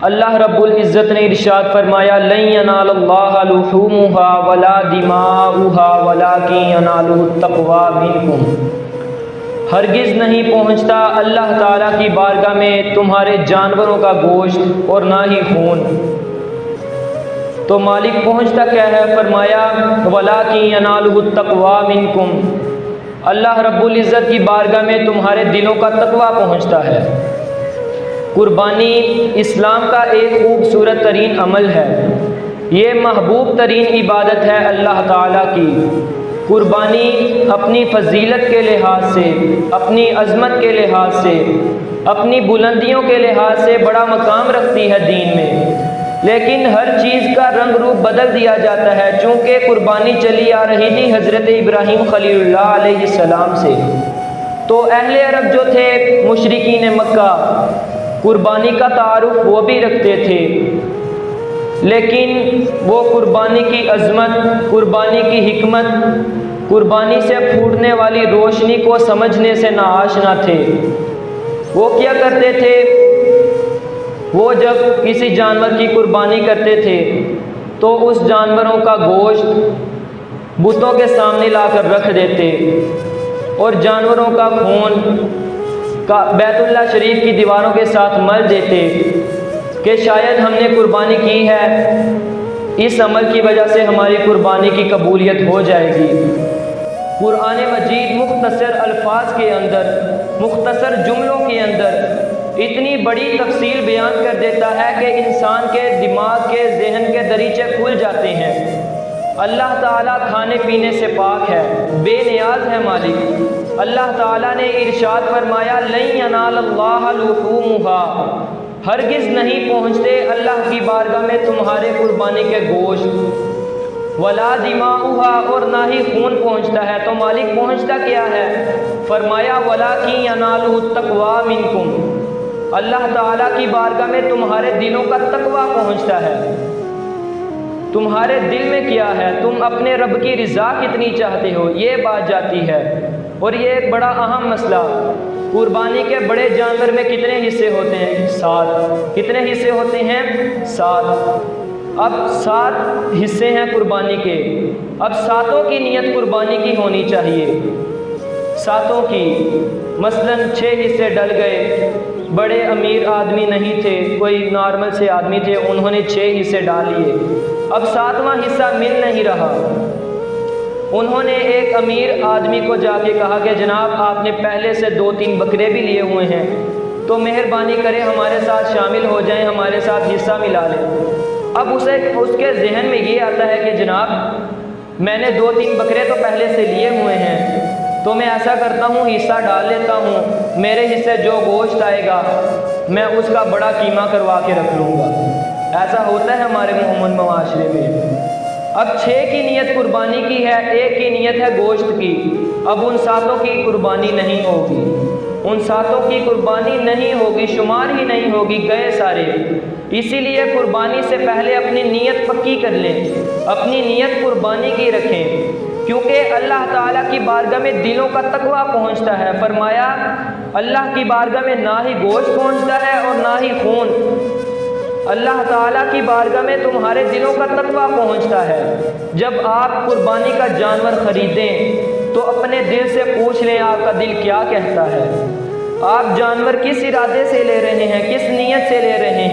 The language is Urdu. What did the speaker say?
اللہ رب العزت نے ارشاد فرمایا لن ینال اللہ لحومها ولا دماؤها ولکن ینالہ التقوی منکم، ہرگز نہیں پہنچتا اللہ تعالیٰ کی بارگاہ میں تمہارے جانوروں کا گوشت اور نہ ہی خون، تو مالک پہنچتا کیا ہے؟ فرمایا وَلَٰكِن يَنَالُهُ التَّقْوَىٰ مِنكُمْ، اللہ رب العزت کی بارگاہ میں تمہارے دلوں کا تقویٰ پہنچتا ہے۔ قربانی اسلام کا ایک خوبصورت ترین عمل ہے، یہ محبوب ترین عبادت ہے اللہ تعالیٰ کی۔ قربانی اپنی فضیلت کے لحاظ سے، اپنی عظمت کے لحاظ سے، اپنی بلندیوں کے لحاظ سے بڑا مقام رکھتی ہے دین میں، لیکن ہر چیز کا رنگ روپ بدل دیا جاتا ہے، چونکہ قربانی چلی آ رہی تھی حضرت ابراہیم خلیل اللہ علیہ السلام سے، تو اہل عرب جو تھے مشرکین مکہ قربانی کا تعارف وہ بھی رکھتے تھے، لیکن وہ قربانی کی عظمت، قربانی کی حکمت، قربانی سے پھوٹنے والی روشنی کو سمجھنے سے ناآشنا تھے۔ وہ کیا کرتے تھے؟ وہ جب کسی جانور کی قربانی کرتے تھے تو اس جانوروں کا گوشت بتوں کے سامنے لا کر رکھ دیتے اور جانوروں کا خون کا بیت اللہ شریف کی دیواروں کے ساتھ مل دیتے کہ شاید ہم نے قربانی کی ہے، اس عمل کی وجہ سے ہماری قربانی کی قبولیت ہو جائے گی۔ قرآن مجید مختصر الفاظ کے اندر، مختصر جملوں کے اندر اتنی بڑی تفصیل بیان کر دیتا ہے کہ انسان کے دماغ کے ذہن کے دریچے کھل جاتے ہیں۔ اللہ تعالیٰ کھانے پینے سے پاک ہے، بے نیاز ہے مالک۔ اللہ تعالیٰ نے ارشاد فرمایا لن ینال اللہ لحومها، ہرگز نہیں پہنچتے اللہ کی بارگاہ میں تمہارے قربانی کے گوشت، ولا دماؤها، اور نہ ہی خون پہنچتا ہے، تو مالک پہنچتا کیا ہے؟ فرمایا ولکن ینالہ التقویٰ منکم، اللہ تعالیٰ کی بارگاہ میں تمہارے دلوں کا تقویٰ پہنچتا ہے۔ تمہارے دل میں کیا ہے؟ تم اپنے رب کی رضا کتنی چاہتے ہو، یہ بات جاتی ہے۔ اور یہ ایک بڑا اہم مسئلہ، قربانی کے بڑے جانور میں کتنے حصے ہوتے ہیں؟ 7۔ کتنے حصے ہوتے ہیں؟ 7۔ اب 7 حصے ہیں قربانی کے، اب 7 کی نیت قربانی کی ہونی چاہیے، 7 کی۔ مثلاً 6 حصے ڈل گئے، بڑے امیر آدمی نہیں تھے، کوئی نارمل سے آدمی تھے، انہوں نے 6 حصے ڈال لیے، اب 7واں حصہ مل نہیں رہا۔ انہوں نے ایک امیر آدمی کو جا کے کہا کہ جناب آپ نے پہلے سے 2-3 بکرے بھی لیے ہوئے ہیں، تو مہربانی کریں ہمارے ساتھ شامل ہو جائیں، ہمارے ساتھ حصہ ملا لیں۔ اب اس کے ذہن میں یہ آتا ہے کہ جناب میں نے 2-3 بکرے تو پہلے سے لیے ہوئے ہیں، تو میں ایسا کرتا ہوں حصہ ڈال لیتا ہوں، میرے حصے جو گوشت آئے گا میں اس کا بڑا قیمہ کروا کے رکھ لوں گا۔ ایسا ہوتا ہے ہمارے مومن معاشرے میں۔ اب 6 کی نیت قربانی کی ہے، 1 کی نیت ہے گوشت کی، اب ان 7 کی قربانی نہیں ہوگی، ان 7 کی قربانی نہیں ہوگی، شمار ہی نہیں ہوگی، گئے سارے۔ اسی لیے قربانی سے پہلے اپنی نیت پکی کر لیں، اپنی نیت قربانی کی رکھیں، کیونکہ اللہ تعالیٰ کی بارگاہ میں دلوں کا تقویٰ پہنچتا ہے۔ فرمایا اللہ کی بارگاہ میں نہ ہی گوشت پہنچتا ہے اور نہ ہی خون، اللہ تعالیٰ کی بارگاہ میں تمہارے دلوں کا تقویٰ پہنچتا ہے۔ جب آپ قربانی کا جانور خریدیں تو اپنے دل سے پوچھ لیں آپ کا دل کیا کہتا ہے، آپ جانور کس ارادے سے لے رہے ہیں، کس نیت سے لے رہے